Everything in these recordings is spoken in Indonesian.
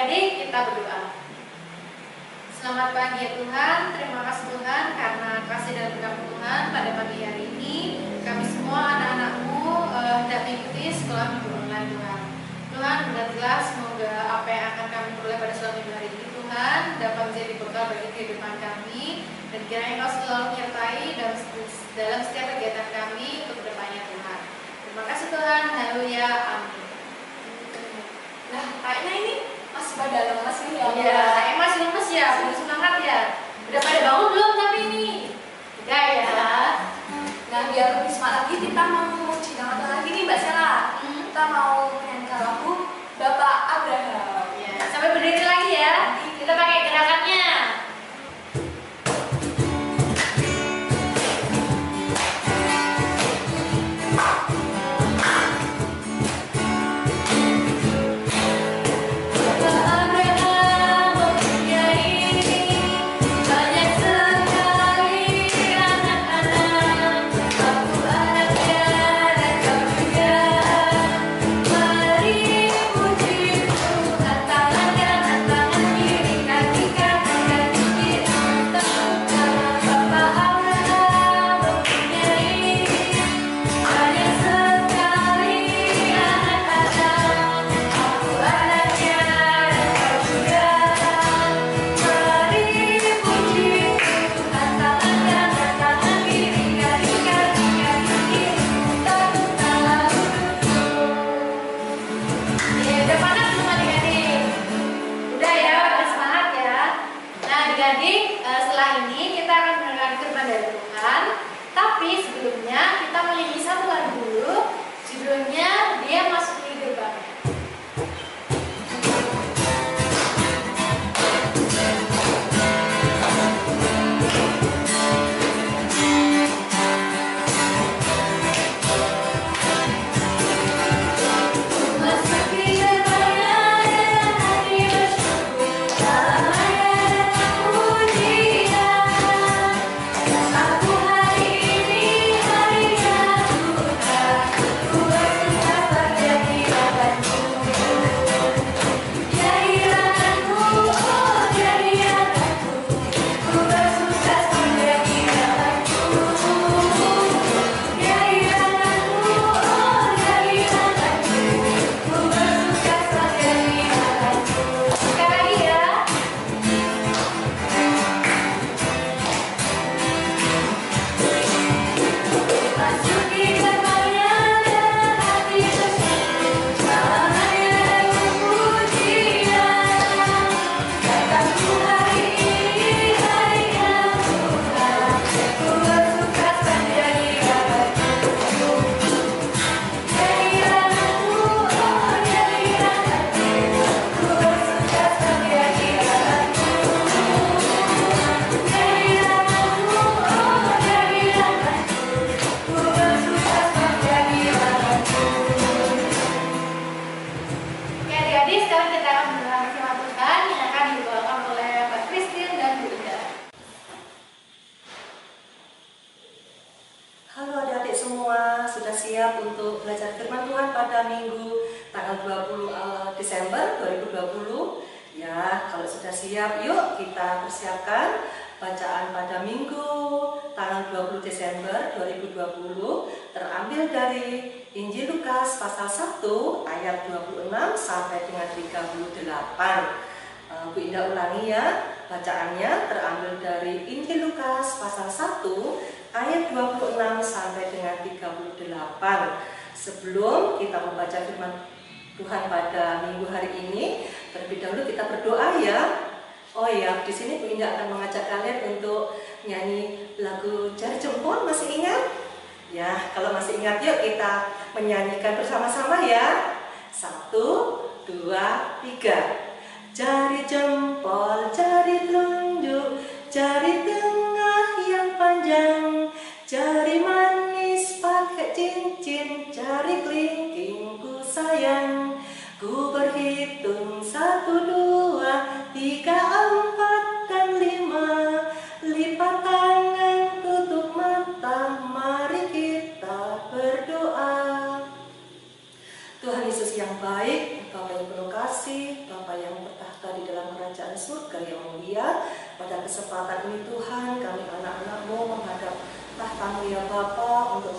Adik-adik, kita berdoa. Selamat pagi ya Tuhan, terima kasih Tuhan karena kasih dan berkat Tuhan pada pagi hari ini. Kami semua anak-anak-Mu hendak mengikuti sekolah minggu online Tuhan. Tuhan berkatilah semoga apa yang akan kami peroleh pada sekolah minggu hari ini Tuhan dapat menjadi bekal bagi kehidupan kami. Dan kiranya Engkau selalu menyertai dalam setiap kegiatan kami untuk kedepannya Tuhan. Terima kasih Tuhan, haleluya, amin. Nah, kayaknya ini masih pada lemas nih ya. Iya, saya masih lemes ya, belum semangat ya. Udah pada bangun belum tapi ini? Udah ya. Nah, biar lebih semangat lagi kita mau memuji nama Tuhan lagi nih Mbak Sela. Kita mau menyanyikan lagu Bapak Abraham. Ya, sampai berdiri lagi ya. Kita pakai gerakannya. Adik-adik, setelah ini kita akan mendengar firman dari Tuhan. Tapi sebelumnya kita menyanyi satu lagu dulu. Judulnya Dia Masuki Gerbangnya. Siap untuk belajar firman Tuhan pada Minggu tanggal 20 Desember 2020. Ya, kalau sudah siap, yuk kita persiapkan bacaan pada Minggu tanggal 20 Desember 2020 terambil dari Injil Lukas pasal 1 ayat 26 sampai dengan 38. Bu Indah ulangi ya, bacaannya terambil dari Injil Lukas pasal 1 ayat 26 sampai dengan 38. Sebelum kita membaca firman Tuhan pada minggu hari ini, terlebih dahulu kita berdoa ya. Oh ya, di sini Bu Indah akan mengajak kalian untuk nyanyi lagu Jari Jempol, masih ingat? Ya, kalau masih ingat yuk kita menyanyikan bersama-sama ya. 1, 2, 3. Jari jempol, jari telunjuk, jari tengah yang panjang, jari manis pakai cincin, jari kelingking ku sayang. Ku berhitung 1, 2, 3, 4 dan 5. Lipat tangan, tutup mata, mari kita berdoa. Tuhan Yesus yang baik, Bapa yang penuh kasih, Bapa yang bertahta kerajaan surga yang mulia. Pada kesempatan ini Tuhan, kami anak-anak-Mu menghadap tahta-Mu ya Bapa untuk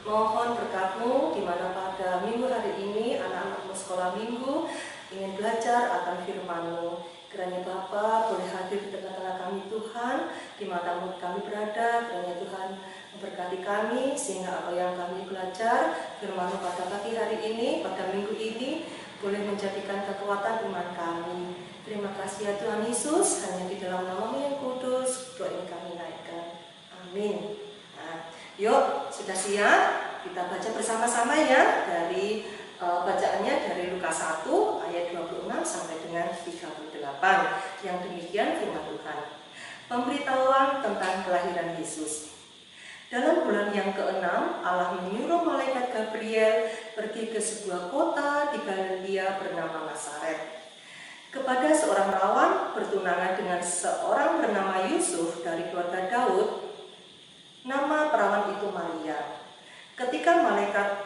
mohon berkat-Mu, di mana pada minggu hari ini anak-anak-Mu sekolah minggu ingin belajar akan firman-Mu. Kiranya Bapa boleh hadir di tengah-tengah kami Tuhan, di mana kami berada. Kiranya Tuhan memberkati kami, sehingga apa yang kami belajar firman-Mu pada pagi hari ini, pada minggu ini, boleh menjadikan kekuatan iman kami. Terima kasih ya Tuhan Yesus, hanya di dalam nama-Mu yang kudus doa ini kami naikkan. Amin. Nah, yuk, sudah siap? Kita baca bersama-sama ya, dari bacaannya dari Lukas 1 ayat 26 sampai dengan 38. Yang demikian firman Tuhan. Pemberitahuan tentang kelahiran Yesus. Dalam bulan yang ke-6, Allah menyuruh malaikat Gabriel pergi ke sebuah kota di Galilea bernama Nazaret, kepada seorang perawan bertunangan dengan seorang bernama Yusuf dari keluarga Daud. Nama perawan itu Maria. Ketika malaikat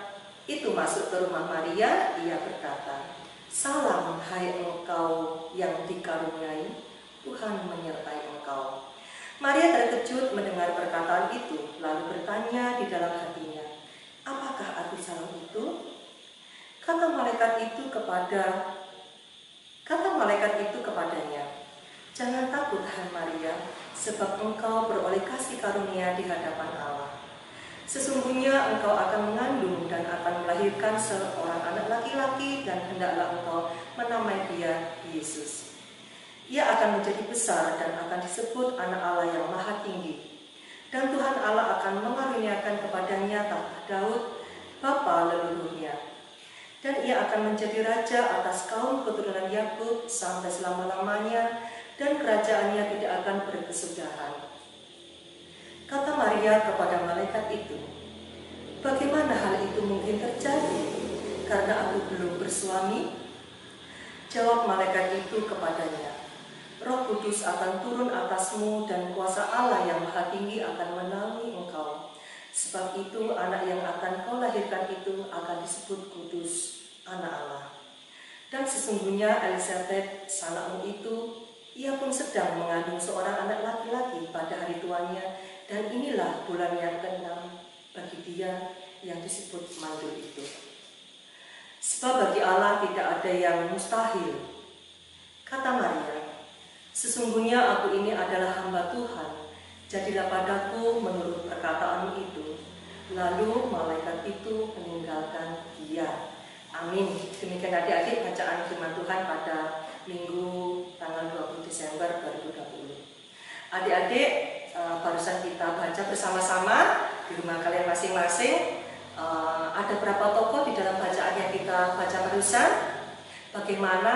itu masuk ke rumah Maria, ia berkata, "Salam, hai engkau yang dikaruniai, Tuhan menyertai engkau." Maria terkejut mendengar perkataan itu, lalu bertanya di dalam hatinya, "Apakah arti salam itu?" Kata malaikat itu kepadanya, "Jangan takut, hai Maria, sebab engkau beroleh kasih karunia di hadapan Allah. Sesungguhnya engkau akan mengandung dan akan melahirkan seorang anak laki-laki, dan hendaklah engkau menamai dia Yesus. Ia akan menjadi besar dan akan disebut Anak Allah yang Maha Tinggi. Dan Tuhan Allah akan mengaruniakan kepadanya tahta Daud, bapa leluhurnya. Dan ia akan menjadi raja atas kaum keturunan Yakub sampai selama-lamanya, dan kerajaannya tidak akan berkesudahan." Kata Maria kepada malaikat itu, "Bagaimana hal itu mungkin terjadi, karena aku belum bersuami?" Jawab malaikat itu kepadanya, "Roh Kudus akan turun atasmu, dan kuasa Allah yang Maha Tinggi akan menaungi engkau. Sebab itu anak yang akan kau lahirkan itu akan disebut kudus, Anak Allah. Dan sesungguhnya Elisabet, sanakmu itu, ia pun sedang mengandung seorang anak laki-laki pada hari tuanya, dan inilah bulan yang ke-6 bagi dia yang disebut mandul itu. Sebab bagi Allah tidak ada yang mustahil." Kata Maria, "Sesungguhnya aku ini adalah hamba Tuhan, jadilah padaku menurut perkataanmu itu." Lalu malaikat itu meninggalkan dia. Amin. Demikian adik-adik bacaan firman Tuhan pada Minggu tanggal 20 Desember 2020. Adik-adik, barusan kita baca bersama-sama di rumah kalian masing-masing. Ada berapa tokoh di dalam bacaan yang kita baca barusan? Bagaimana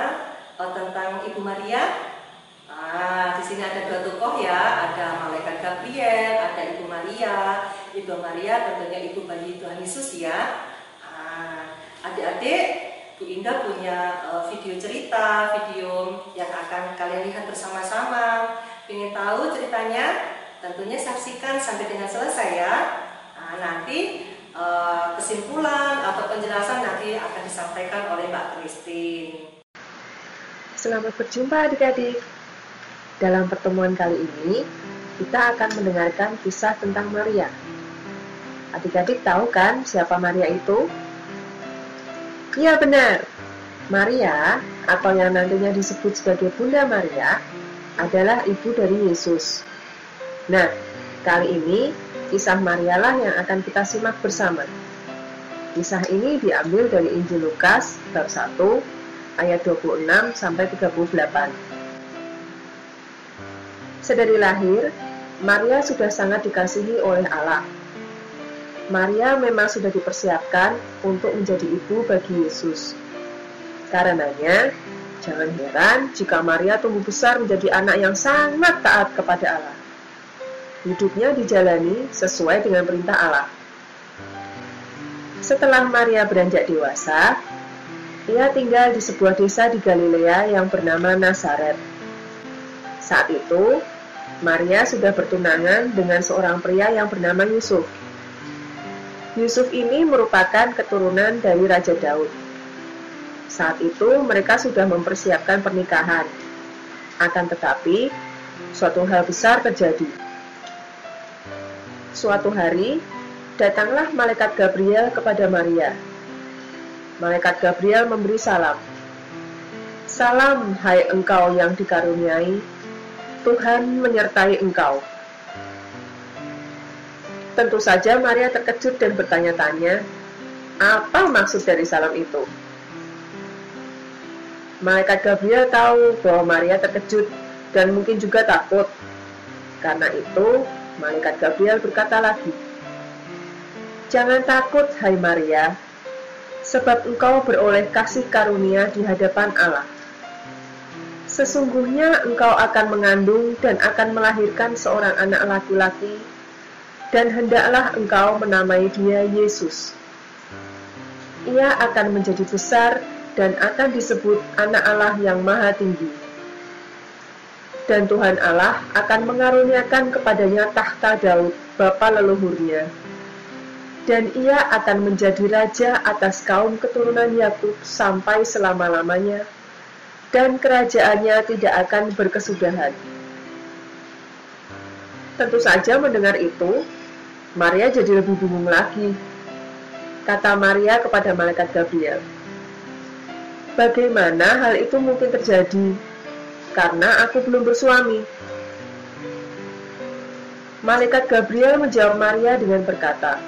tentang Ibu Maria? Di sini ada 2 tokoh ya, ada malaikat Gabriel, ada Ibu Maria. Ibu Maria tentunya ibu bayi Tuhan Yesus ya. Adik-adik, Bu Indah punya video cerita, video yang akan kalian lihat bersama-sama. Ingin tahu ceritanya? Tentunya saksikan sampai dengan selesai ya. Nanti kesimpulan atau penjelasan nanti akan disampaikan oleh Mbak Christine. Selamat berjumpa adik-adik. Dalam pertemuan kali ini, kita akan mendengarkan kisah tentang Maria. Adik-adik tahu kan siapa Maria itu? Ya benar, Maria atau yang nantinya disebut sebagai Bunda Maria adalah ibu dari Yesus. Nah, kali ini kisah Maria lah yang akan kita simak bersama. Kisah ini diambil dari Injil Lukas bab 1 ayat 26 sampai 38. Sedari lahir, Maria sudah sangat dikasihi oleh Allah. Maria memang sudah dipersiapkan untuk menjadi ibu bagi Yesus. Karenanya, jangan heran jika Maria tumbuh besar menjadi anak yang sangat taat kepada Allah. Hidupnya dijalani sesuai dengan perintah Allah. Setelah Maria beranjak dewasa, ia tinggal di sebuah desa di Galilea yang bernama Nazaret. Saat itu, Maria sudah bertunangan dengan seorang pria yang bernama Yusuf. Yusuf ini merupakan keturunan dari Raja Daud. Saat itu mereka sudah mempersiapkan pernikahan, Akan tetapi, suatu hal besar terjadi. Suatu hari, datanglah malaikat Gabriel kepada Maria. Malaikat Gabriel memberi salam. Salam, hai engkau yang dikaruniai, Tuhan menyertai engkau. Tentu saja Maria terkejut dan bertanya-tanya, apa maksud dari salam itu? Malaikat Gabriel tahu bahwa Maria terkejut dan mungkin juga takut. Karena itu, malaikat Gabriel berkata lagi, jangan takut, hai Maria, sebab engkau beroleh kasih karunia di hadapan Allah. Sesungguhnya engkau akan mengandung dan akan melahirkan seorang anak laki-laki, dan hendaklah engkau menamai dia Yesus. Ia akan menjadi besar dan akan disebut Anak Allah yang Maha Tinggi. Dan Tuhan Allah akan mengaruniakan kepadanya tahta Daud, bapa leluhurnya. Dan ia akan menjadi raja atas kaum keturunan Yakub sampai selama-lamanya, dan kerajaannya tidak akan berkesudahan. Tentu saja mendengar itu, Maria jadi lebih bingung lagi. Kata Maria kepada malaikat Gabriel, bagaimana hal itu mungkin terjadi? Karena aku belum bersuami. Malaikat Gabriel menjawab Maria dengan berkata,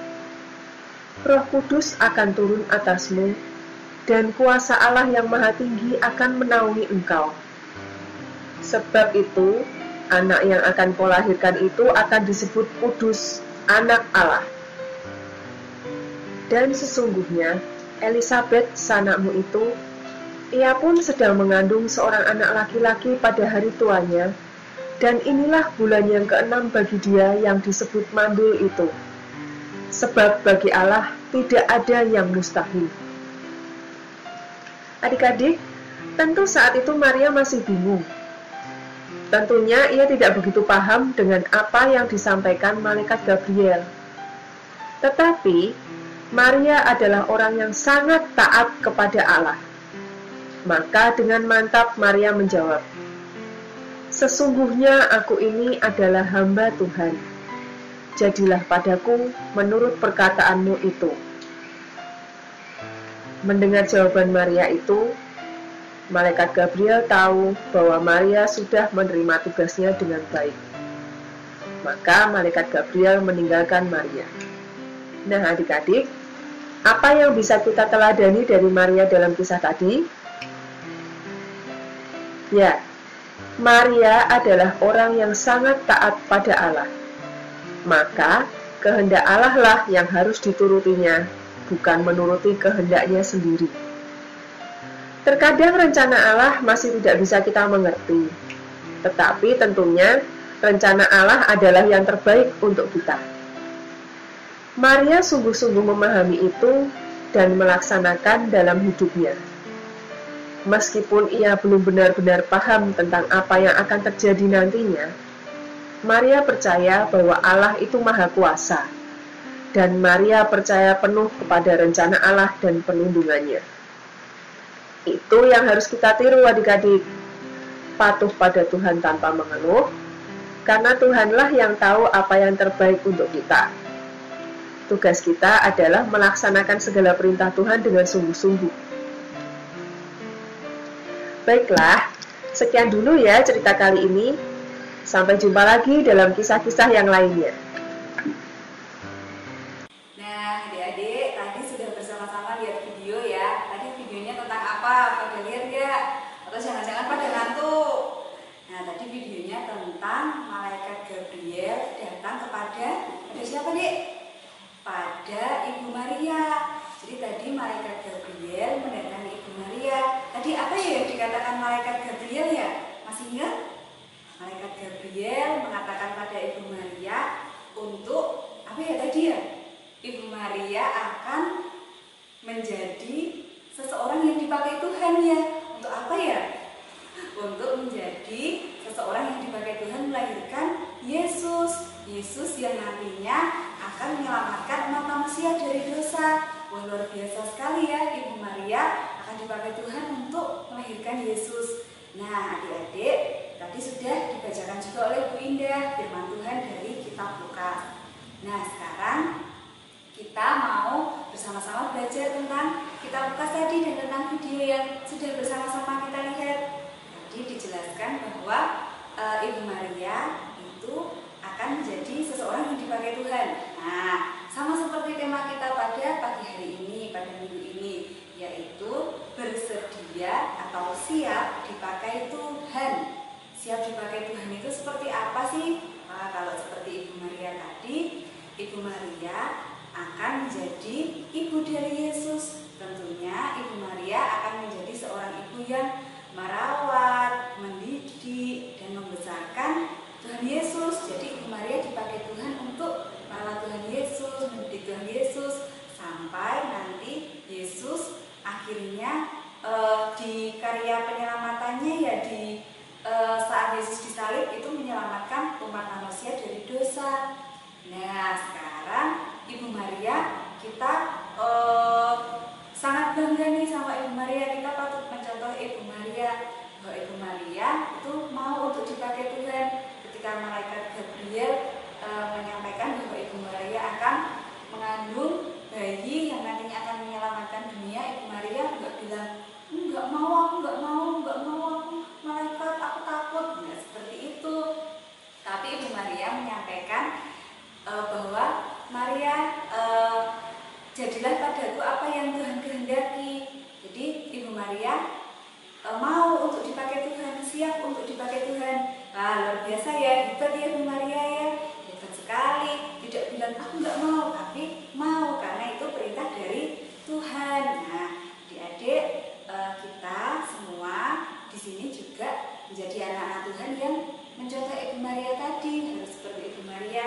Roh Kudus akan turun atasmu, dan kuasa Allah yang Maha Tinggi akan menaungi engkau. Sebab itu, anak yang akan kau lahirkan itu akan disebut Kudus, Anak Allah. Dan sesungguhnya, Elisabet, sanakmu itu, ia pun sedang mengandung seorang anak laki-laki pada hari tuanya, dan inilah bulan yang ke-6 bagi dia yang disebut mandul itu. Sebab bagi Allah tidak ada yang mustahil. Adik-adik, tentu saat itu Maria masih bingung. Tentunya ia tidak begitu paham dengan apa yang disampaikan malaikat Gabriel. Tetapi, Maria adalah orang yang sangat taat kepada Allah. Maka dengan mantap Maria menjawab, sesungguhnya aku ini adalah hamba Tuhan. Jadilah padaku menurut perkataanmu itu. Mendengar jawaban Maria itu, malaikat Gabriel tahu bahwa Maria sudah menerima tugasnya dengan baik. Maka malaikat Gabriel meninggalkan Maria. Nah, adik-adik, apa yang bisa kita teladani dari Maria dalam kisah tadi? Ya, Maria adalah orang yang sangat taat pada Allah. Maka, kehendak Allah lah yang harus diturutinya, bukan menuruti kehendaknya sendiri. Terkadang rencana Allah masih tidak bisa kita mengerti, tetapi tentunya rencana Allah adalah yang terbaik untuk kita. Maria sungguh-sungguh memahami itu dan melaksanakan dalam hidupnya. Meskipun ia belum benar-benar paham tentang apa yang akan terjadi nantinya, Maria percaya bahwa Allah itu Maha Kuasa, dan Maria percaya penuh kepada rencana Allah dan perlindungannya. Itu yang harus kita tiru, adik-adik. Patuh pada Tuhan tanpa mengeluh, karena Tuhanlah yang tahu apa yang terbaik untuk kita. Tugas kita adalah melaksanakan segala perintah Tuhan dengan sungguh-sungguh. Baiklah, sekian dulu ya cerita kali ini. Sampai jumpa lagi dalam kisah-kisah yang lainnya. Nah, adik-adik, tadi sudah bersama-sama lihat video ya. Tadi videonya tentang apa? Pada lihat nggak? Atau jangan-jangan pada ngantuk? Nah, tadi videonya tentang malaikat Gabriel datang kepada siapa, Dek? Pada Ibu Maria. Jadi tadi malaikat Gabriel mendatangi Ibu Maria. Tadi apa ya yang dikatakan malaikat Gabriel ya? Masih ingat? Malaikat Gabriel mengatakan pada Ibu Maria untuk apa ya tadi ya? Ibu Maria akan menjadi seseorang yang dipakai Tuhan ya. Untuk apa ya? Untuk menjadi seseorang yang dipakai Tuhan melahirkan Yesus. Yesus yang nantinya akan menyelamatkan umat manusia dari dosa. Wah, luar biasa sekali ya, Ibu Maria akan dipakai Tuhan untuk melahirkan Yesus. Nah, adik-adik, kita tadi sudah dibacakan juga oleh Bu Indah firman Tuhan dari kitab Lukas. Nah, sekarang kita mau bersama-sama belajar tentang kitab Lukas tadi dan tentang video yang sudah bersama-sama kita lihat. Tadi dijelaskan bahwa Ibu Maria itu akan menjadi seseorang yang dipakai Tuhan. Nah, sama seperti tema kita pada pagi hari ini, pada minggu ini, yaitu bersedia atau siap dipakai Tuhan. Siap dipakai Tuhan itu seperti apa sih? Nah, kalau seperti Ibu Maria tadi, Ibu Maria akan menjadi ibu dari Yesus. Tentunya Ibu Maria akan menjadi seorang ibu yang merawat, mendidik, dan membesarkan Tuhan Yesus. Jadi Ibu Maria dipakai Tuhan untuk merawat Tuhan Yesus, mendidik Tuhan Yesus, sampai nanti Yesus akhirnya di karya penyelamatannya ya di saat Yesus disalib itu menyelamatkan umat manusia dari dosa. Nah, sekarang Ibu Maria kita sangat bangga nih sama Ibu Maria. Kita patut mencontoh Ibu Maria, bahwa Ibu Maria itu mau untuk dipakai Tuhan. Ketika malaikat Gabriel menyampaikan bahwa Ibu Maria akan mengandung bayi yang nantinya akan menyelamatkan dunia, Ibu Maria nggak bilang nggak mau, malaikat, aku takut, nggak seperti itu. Tapi Ibu Maria menyampaikan bahwa Maria, jadilah padaku apa yang Tuhan kehendaki. Jadi Ibu Maria mau untuk dipakai Tuhan, siap untuk dipakai Tuhan. Nah, luar biasa ya, hebat ya Ibu Maria ya, hebat sekali. Tidak bilang aku nggak mau, tapi mau karena itu perintah dari Tuhan. Nah, adik-adik, kita semua di sini juga menjadi anak-anak Tuhan yang mencontoh Ibu Maria tadi, harus seperti Ibu Maria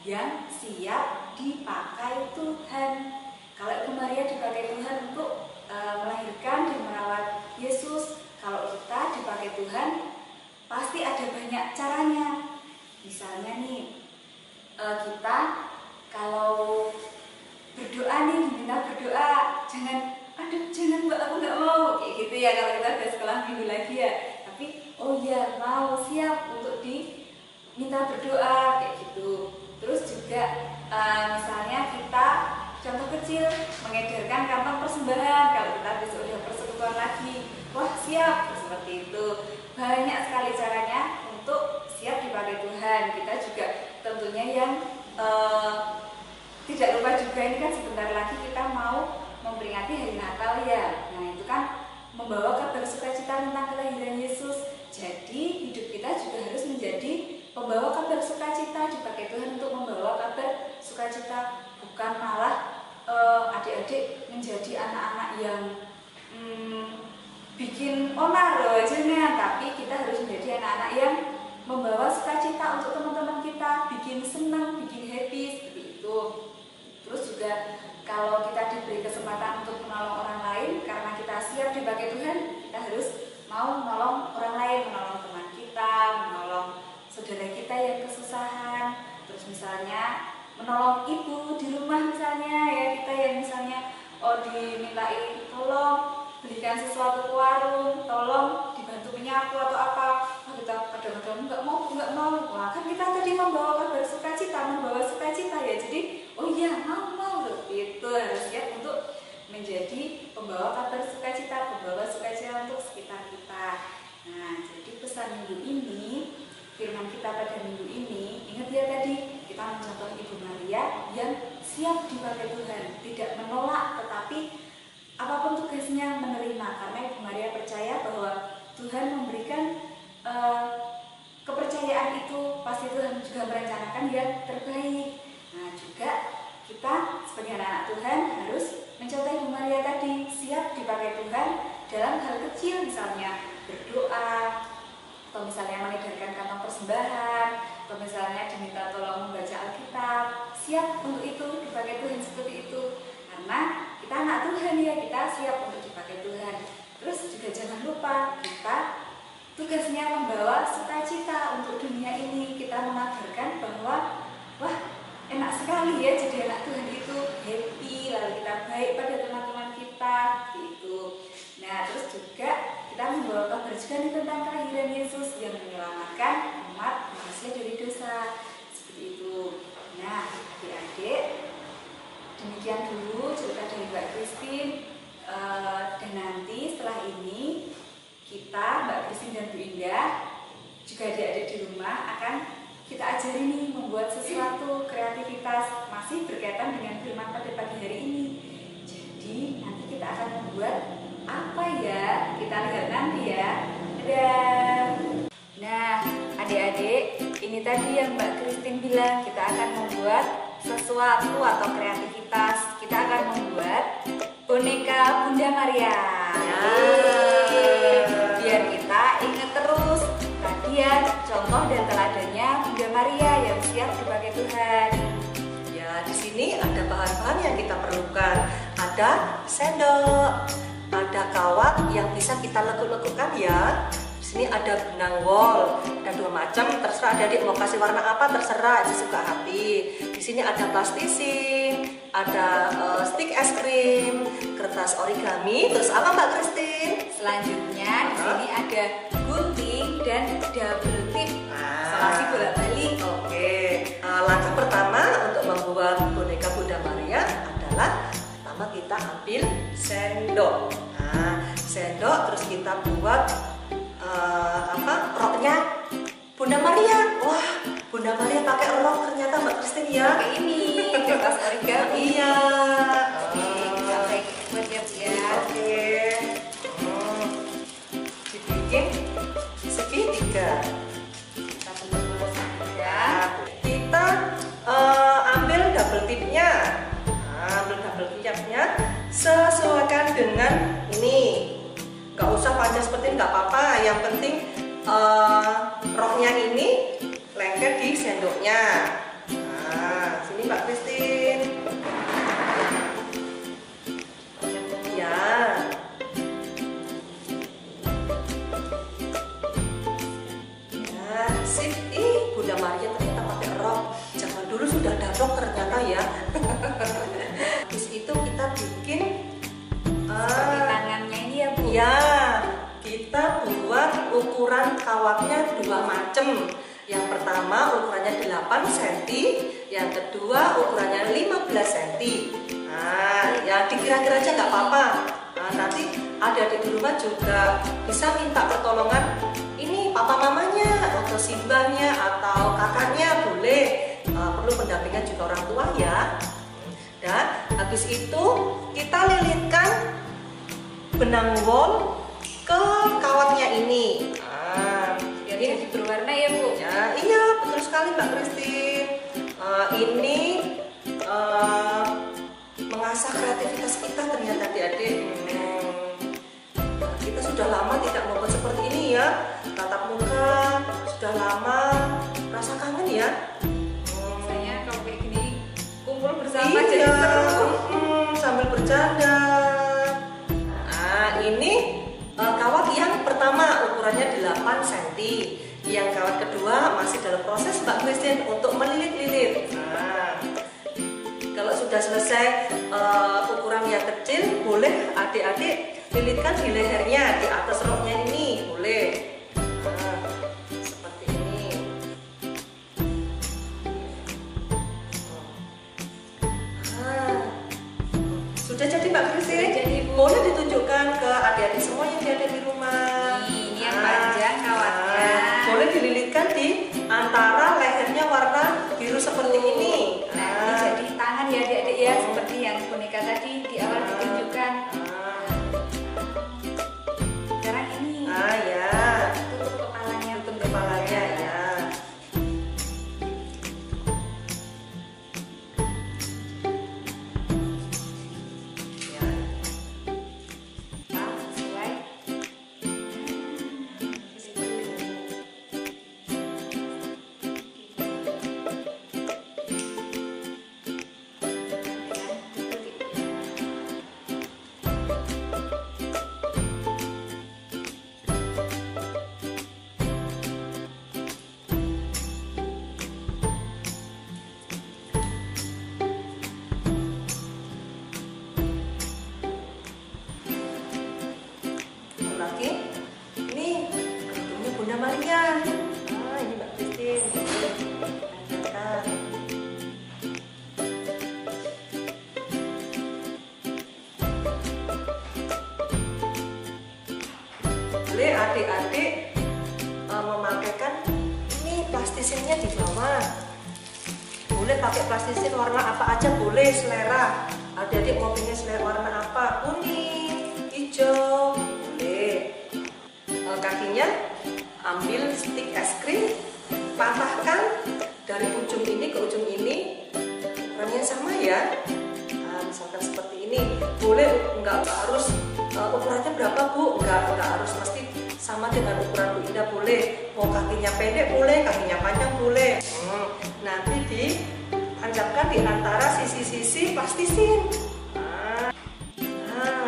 yang siap dipakai Tuhan. Kalau Ibu Maria dipakai Tuhan untuk melahirkan dan merawat Yesus, kalau kita dipakai Tuhan pasti ada banyak caranya. Misalnya nih, kita kalau berdoa nih, diminta berdoa, jangan Mbak, aku nggak mau, kayak gitu ya. Kalau kita udah sekolah minggu lagi ya, tapi oh ya mau, siap untuk diminta berdoa, kayak gitu. Terus juga misalnya kita contoh kecil mengedarkan kantong persembahan. Kalau kita besok udah persekutuan lagi, wah siap, seperti itu. Banyak sekali caranya untuk siap dipakai Tuhan. Kita juga tentunya yang tidak lupa juga, ini kan sebentar lagi kita mau memperingati hari Natal ya. Nah, itu kan membawa kabar sukacita tentang kelahiran Yesus. Jadi hidup kita juga harus menjadi pembawa kabar sukacita, dipakai Tuhan untuk membawa kabar sukacita, bukan malah adik-adik menjadi anak-anak yang bikin onar loh aja, tapi kita harus menjadi anak-anak yang membawa sukacita untuk teman-teman kita, bikin senang, bikin happy, seperti itu. Terus juga kalau kita diberi kesempatan untuk menolong orang lain, karena kita siap dipakai Tuhan, kita harus mau menolong orang lain, menolong teman kita, menolong saudara kita yang kesusahan. Terus misalnya menolong ibu di rumah misalnya ya, kita yang misalnya dimintai tolong belikan sesuatu ke warung, tolong dibantu menyapu atau apa, kita kadang-kadang nggak mau. Wah, kan kita tadi membawa kabar sukacita, membawa sukacita ya. Jadi oh iya mau itu harus siap untuk menjadi pembawa kabar sukacita, pembawa sukacita untuk sekitar kita. Nah, jadi pesan minggu ini, firman kita pada minggu ini, ingat ya tadi kita mencontoh Ibu Maria yang siap dipakai Tuhan, tidak menolak tetapi apapun tugasnya menerima, karena Ibu Maria percaya bahwa Tuhan memberikan kepercayaan itu, pasti Tuhan juga merencanakan yang terbaik. Nah, juga kita sebagai anak Tuhan harus mencontoh Ibu Maria tadi, siap dipakai Tuhan dalam hal kecil, misalnya berdoa, atau misalnya mengedarkan kantong persembahan, atau misalnya diminta tolong membaca Alkitab, siap untuk itu, dipakai Tuhan seperti itu. Karena kita anak Tuhan ya, kita siap untuk dipakai Tuhan. Terus juga jangan lupa, kita tugasnya membawa sukacita untuk dunia ini. Kita mengabarkan bahwa wah, enak sekali ya jadi anak Tuhan itu, happy, lalu kita baik pada teman-teman kita, gitu. Nah, terus juga kita membawa kabar juga nih tentang kelahiran Yesus yang menyelamatkan kita ajari nih membuat sesuatu kreativitas masih berkaitan dengan firman pada pagi hari ini. Jadi nanti kita akan membuat apa ya? Kita lihat nanti ya. Dadah. Nah, adik-adik, ini tadi yang Mbak Christine bilang, kita akan membuat sesuatu atau kreativitas. Kita akan membuat boneka Bunda Maria. Biar kita ingat terus tadi ya contoh dan teladannya Bunda Maria yang siap dipakai Tuhan. Ya, di sini ada bahan-bahan yang kita perlukan. Ada sendok, ada kawat yang bisa kita lekuk-lekukkan ya. Di sini ada benang wol, ada 2 macam, terserah adik-adik mau kasih warna apa, terserah sesuka hati. Di sini ada plastising, ada stick es krim, kertas origami, terus apa Mbak Christine? Selanjutnya di sini ada gunting dan double tip. Selasi bolak-balik. Oke, langkah pertama untuk membuat boneka Bunda Maria adalah pertama kita ambil sendok. Nah, sendok terus kita buat roknya Bunda Maria. Wah, Bunda Maria pakai rok ternyata Mbak Christine ya. Kayak ini kertas origami. Iya. Sampai buat ya. Oke. Dibikin segitiga. Kita bentuk segitiga. Kita ambil double tipnya. Ambil double tipnya, sesuaikan dengan ini. Gak usah panjang seperti ini, gak apa-apa. Yang penting roknya ini lengket di sendoknya. Nah, sini Mbak Christine. Ya. Nah, sip. Bunda Maria ternyata pakai rok. Zaman dulu sudah ada rok ternyata ya. Habis itu kita bikin Seperti tangannya ini ya Bu. ya, kita buat ukuran kawatnya 2 macam. Yang pertama ukurannya 8 cm, yang kedua ukurannya 15 cm. Nah, ya dikira-kira aja nggak apa-apa. Nah, nanti adik-adik di rumah juga bisa minta pertolongan ini papa mamanya atau simbahnya atau kakaknya boleh. Perlu pendampingan juga orang tua ya. Dan habis itu kita lilitkan benang wol ke kawatnya ini. Biar jadi berwarna ya Bu. Ya, iya betul sekali Mbak Christine. Ini mengasah kreativitas kita ternyata adik-adik. Kita sudah lama tidak membuat seperti ini ya. Tatap muka sudah lama, rasa kangen ya. Saya kalau kayak gini kumpul bersama Iya, jadi seru. sambil bercanda. Nah, ini kawat yang pertama ukurannya 8 cm. Yang kawat kedua masih dalam proses Mbak Christine untuk melilit-lilit. Nah, kalau sudah selesai ukuran yang kecil, boleh adik-adik lilitkan di lehernya, di atas roknya ini, boleh. Nah, seperti ini. Sudah jadi Mbak Christine? Sudah jadi, Bu. Boleh ditunjukkan ke adik-adik semua yang ada di rumah. Ini yang panjang kawatnya. Boleh dililitkan di antara lehernya warna biru seperti ini. Nah, ini jadi tangan ya adik-adik ya, seperti yang boneka tadi di awal ditunjukkan. Sekarang ini Ya. tutup kepalanya. Tutup kepalanya ya. Ya. Sesuai. Lagi, ini kerudungnya Bunda Maria. Ini Mbak Christine. Lanjutkan. Boleh adik-adik memakaikan ini ini plastisinnya di bawah. Boleh pakai plastisin warna apa aja boleh, selera. Adik-adik mau pilih selera warna apa? Kuning, hijau, boleh. Kakinya ambil stik es krim, patahkan dari ujung ini ke ujung ini, ukurannya sama ya. Nah, misalkan seperti ini, boleh nggak harus ukurannya berapa Bu? Nggak harus mesti sama dengan ukuran Bu Indah, boleh. Mau kakinya pendek boleh, kakinya panjang boleh. Nanti ditancapkan di antara sisi-sisi plastisin. Nah,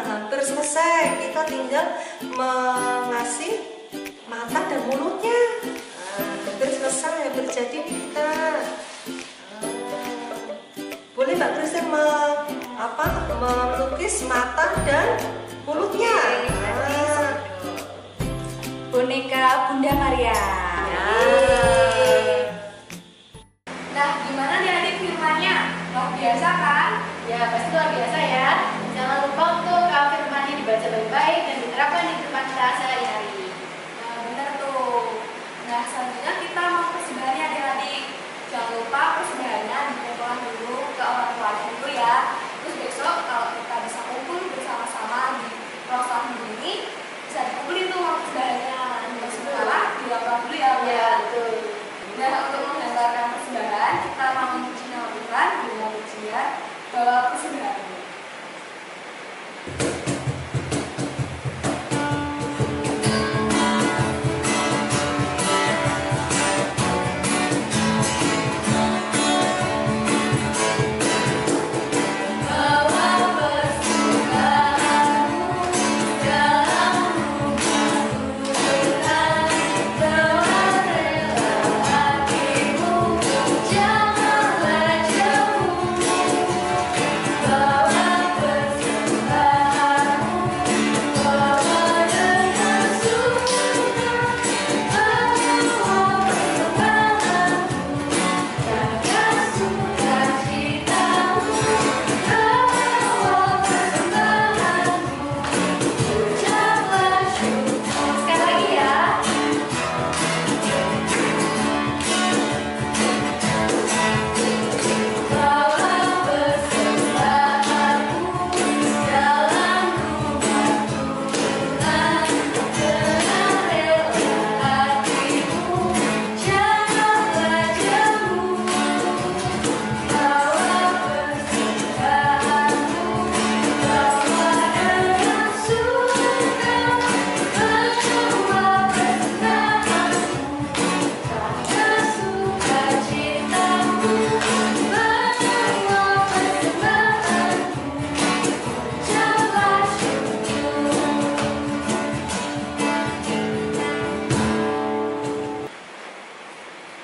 hampir selesai. Kita tinggal mengasih mata dan mulutnya. Hampir selesai, hampir jadi kita. Boleh Mbak Kristen melukis mata dan mulutnya. Boneka Bunda Maria. Ya. Nah, gimana nih adik firmannya? Luar biasa kan? Ya, pasti luar biasa ya. Jangan lupa untuk firmannya dibaca baik-baik dan diterapkan di kehidupan kita sehari-hari. Nah, bener tuh. Nah, selanjutnya kita mau persembahannya adik-adik. Jangan lupa persembahannya dikumpulkan dulu ke orang tua dulu ya. Terus besok kalau kita bisa kumpul bersama-sama di ruang ini, bisa dikumpulin tuh persembahannya. Nah, sementara dilakukan dulu ya. Ya, betul. Nah, untuk menghantarkan persembahan, kita mau memuji nama Tuhan dengan pujian bahwa persembahan.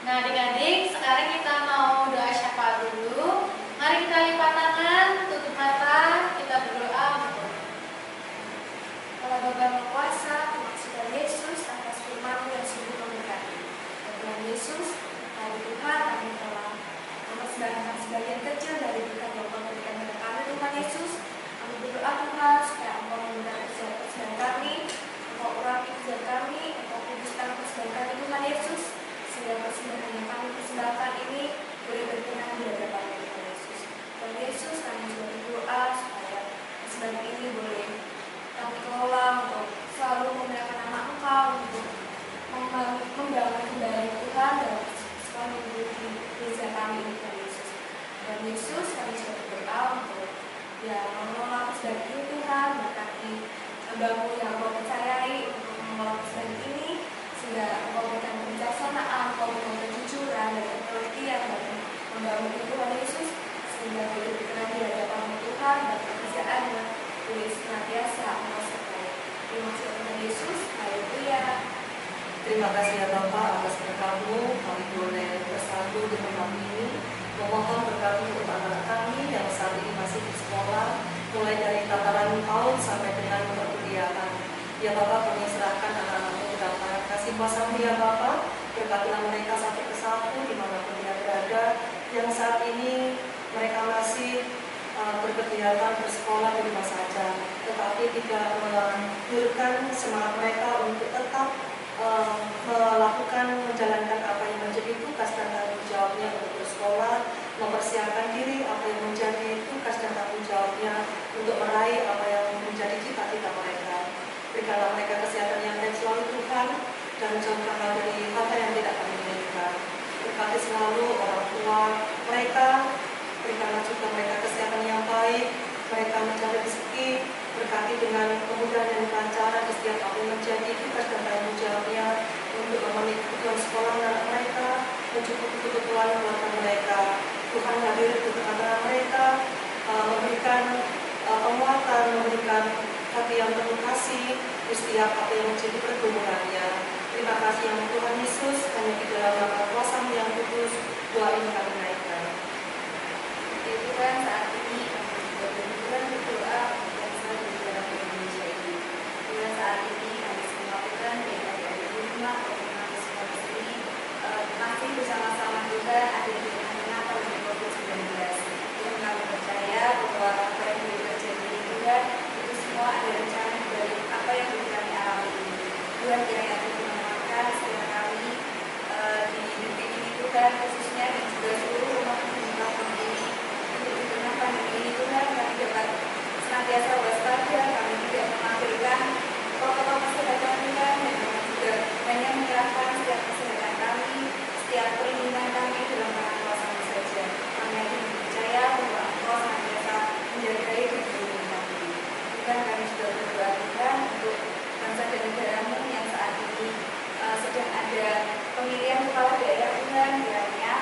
Nah, adik-adik, sekarang kita mau doa syafaat dulu. Mari kita lipat tangan, tutup mata, kita berdoa. Allah Bapa yang Kuasa, terima kasih Tuhan Yesus atas firman-Mu yang sungguh memberkati. Tuhan Yesus, hari Tuhan kami telah mempersembahkan sebagian kecil dari berkat yang Engkau berikan kepada kami, Tuhan Yesus. Kami berdoa Tuhan supaya Engkau memberkati persembahan kami, Engkau urapi kerjaan kami, Engkau kuduskan persembahan kami, Tuhan Yesus. Sehingga persembahan yang kami persembahkan ini boleh berkenan di hadapan Tuhan Yesus. Tuhan Yesus, kami juga berdoa supaya persembahan ini boleh kami kelola untuk selalu memuliakan nama Engkau, untuk membangun kembali Tuhan dan sekolah minggu di gereja kami ini, Tuhan Yesus. Dan Yesus, kami juga berdoa untuk mengelola persembahan ini, Tuhan, berkati hamba-Mu yang Engkau percayai untuk mengelola persembahan ini, sehingga Engkau berikan kebijaksanaan, Engkau berikan kejujuran dan pengertian dalam membangun ini, Tuhan Yesus, sehingga boleh berkenan di hadapan Tuhan dan pekerjaannya boleh senantiasa Engkau sertai. Terima kasih Tuhan Yesus, haleluya. Terima kasih ya Bapak atas berkat-Mu, kami boleh bersatu di tempat ini. Memohon berkat-Mu untuk anak kami yang saat ini masih di sekolah, mulai dari tataran PAUD sampai dengan perkuliahan. Ya Bapak, kami serahkan anak-anak-Mu ke dalam tangan kasih kuasa-Mu ya Bapak. Berkatilah mereka satu persatu dimanapun dia berada, yang saat ini mereka masih berkegiatan bersekolah di rumah saja, tetapi tidak menghilangkan semangat mereka untuk tetap menjalankan apa yang menjadi berikanlah mereka kesehatan yang baik selalu Tuhan, dan jauhkanlah dari hal yang tidak kami inginkan. Berkati selalu orang tua mereka, berikanlah juga mereka kesehatan yang baik, mereka mencari rezeki, berkati dengan kemudahan dan kelancaran di setiap apa yang menjadi tugas dan tanggung jawabnya untuk memenuhi kebutuhan sekolah anak mereka, mencukupi kebutuhan keluarga mereka. Tuhan hadir di tengah-tengah mereka, memberikan penguatan, memberikan hati yang penuh kasih di setiap apa yang menjadi pergumulannya. Terima kasih yang Tuhan Yesus, hanya di dalam nama kuasa-Mu yang kudus, doa ini kami naikkan. Ya Tuhan, saat ini kami juga berdoa untuk bangsa dan negara Indonesia ini. Tuhan, saat ini kami semua Tuhan, yang ada di rumah maupun kami semua di sini, masih bersama-sama Tuhan ada di tengah-tengah pandemi COVID-19. Tuhan, kami percaya bahwa apa yang terjadi ini Tuhan, itu semua ada rencana dari apa yang kami alami ini. Tuhan, kiranya Tuhan menguatkan setiap kami di negeri ini Tuhan, khususnya dan juga seluruh umat ini untuk di tengah pandemi ini Tuhan, kami dapat senantiasa waspada, kami tidak mengabaikan protokol kesehatan Tuhan, dan kami juga hanya menyerahkan setiap kesehatan kami, setiap perlindungan kami dalam tangan kuasa-Mu saja. Kami yakin dan percaya bahwa Engkau senantiasa menjagai dan melindungi kami. Tuhan, kami juga berdoa Tuhan untuk bangsa dan negara-Mu yang saat ini sedang ada pemilihan kepala daerah Tuhan, kiranya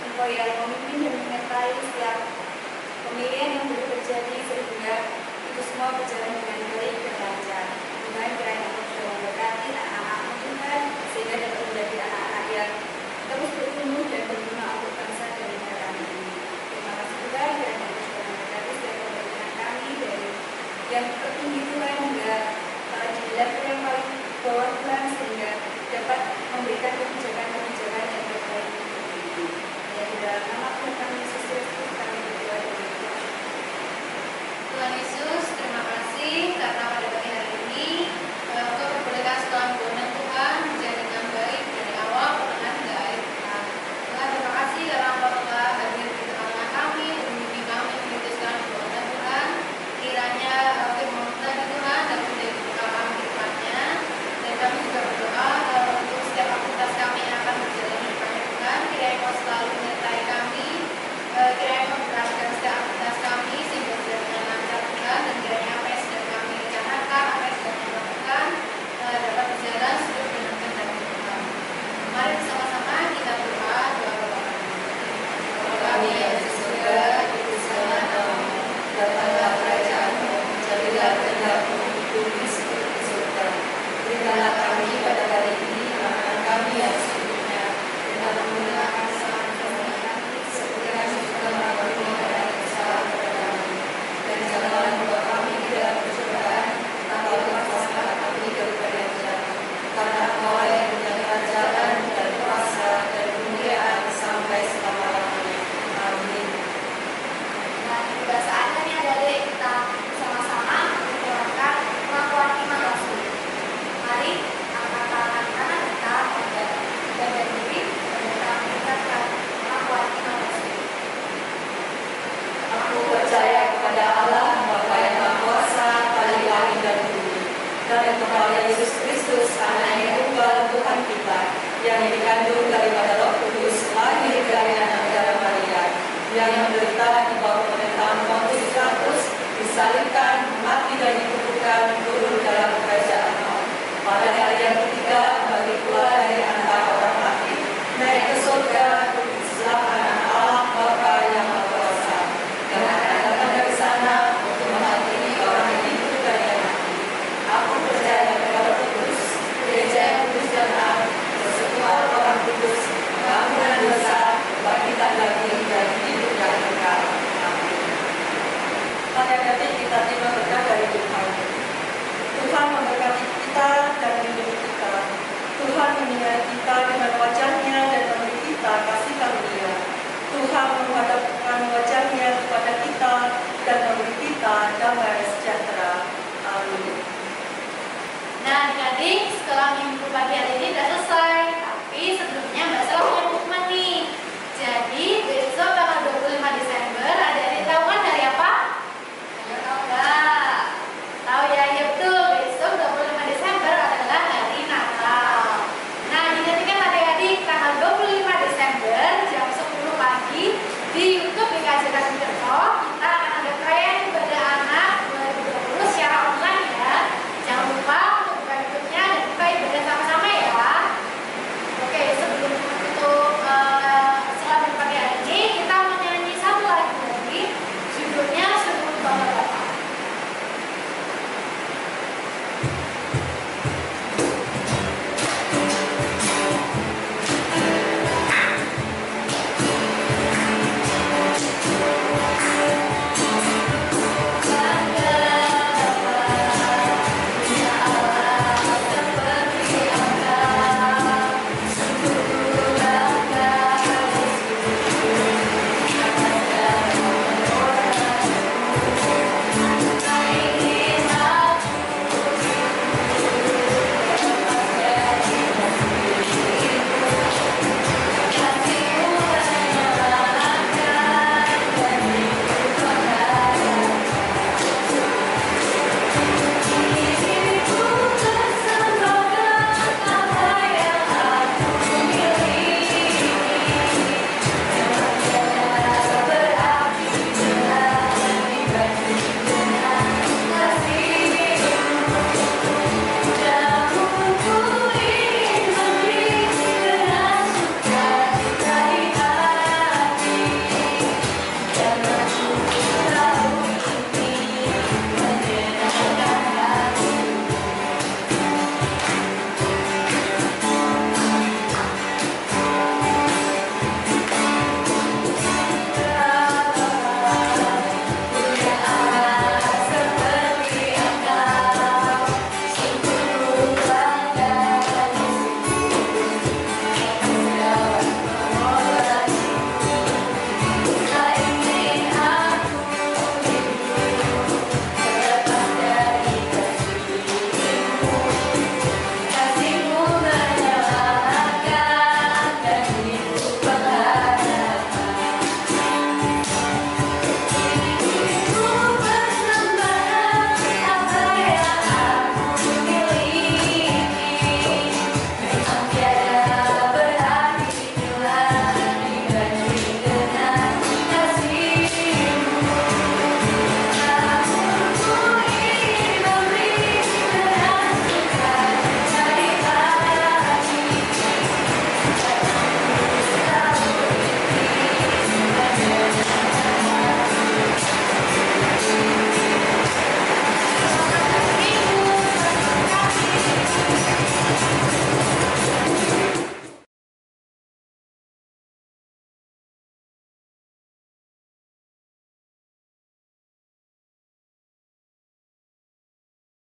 Engkau yang memimpin dan menyertai setiap pemilihan yang baru terjadi sehingga itu semua berjalan dengan baik dan lancar. Tuhan, kiranya Engkau sudah memberkati anak-anak-Mu Tuhan, sehingga dapat menjadi anak-anak yang terus bertumbuh dan berguna untuk bangsa dan negara ini. Terima kasih Tuhan, kiranya Engkau sudah memberkati setiap pemerintahan kami dari yang tertinggi Tuhan hingga di level yang paling bawah Tuhan, sehingga dapat memberikan kebijakan-kebijakan yang terbaik untuk itu. Ya, di dalam nama Tuhan kami Yesus Kristus kami berdoa dan berdoa. Tuhan Yesus, terima kasih karena pada pagi hari ini Engkau memperbolehkan setelah kebenaran Tuhan menjadi dengan baik dari awal pertengahan hingga akhir Tuhan. Tuhan, terima kasih karena Engkau telah hadir di tengah-tengah kami, memimpin kami memutuskan kebenaran Tuhan. Kiranya firman Tuhan Tuhan dapat menjadi bekal kami ke depannya, dan kami juga berdoa untuk setiap aktivitas kami yang akan berjalan di depannya Tuhan. Kiranya Engkau selalu menyertai kami, kiranya Engkau memperhatikan setiap aktivitas kami sehingga berjalan dengan lancar Tuhan, dan kiranya apa yang sudah kami rencanakan, apa yang sudah kami lakukan dapat berjalan sesuai dengan kehendak Tuhan. Mari bersama-sama kita berdoa doa kami yang di surga, dikuduskanlah namamu, datanglah kerajaan-Mu, jadilah kehendak-Mu di bumi seperti di surga. Berikanlah kami pada hari ini makanan kami yang secukupnya, dan ampunilah kesalahan kami seperti kami juga mengampuni orang yang bersalah kepada kami. Dan janganlah membawa kami ke dalam pencobaan, tapi lepaskanlah kami daripada yang jahat. Karena Engkau yang punya kerajaan dan kuasa dan kemuliaan sampai selama-lamanya. Amin. Nah, juga saatnya dari kita bersama-sama menjalankan pengakuan iman Rasul. Mari angkat tangan kanan kita menjaga diri dan kita mengucapkan pengakuan iman Rasul. Aku percaya kepada Allah, Bapa yang Maha Kuasa, Bapa langit dan bumi, dan kepada Yesus Kristus, Anak yang tunggal Tuhan kita, yang dikandung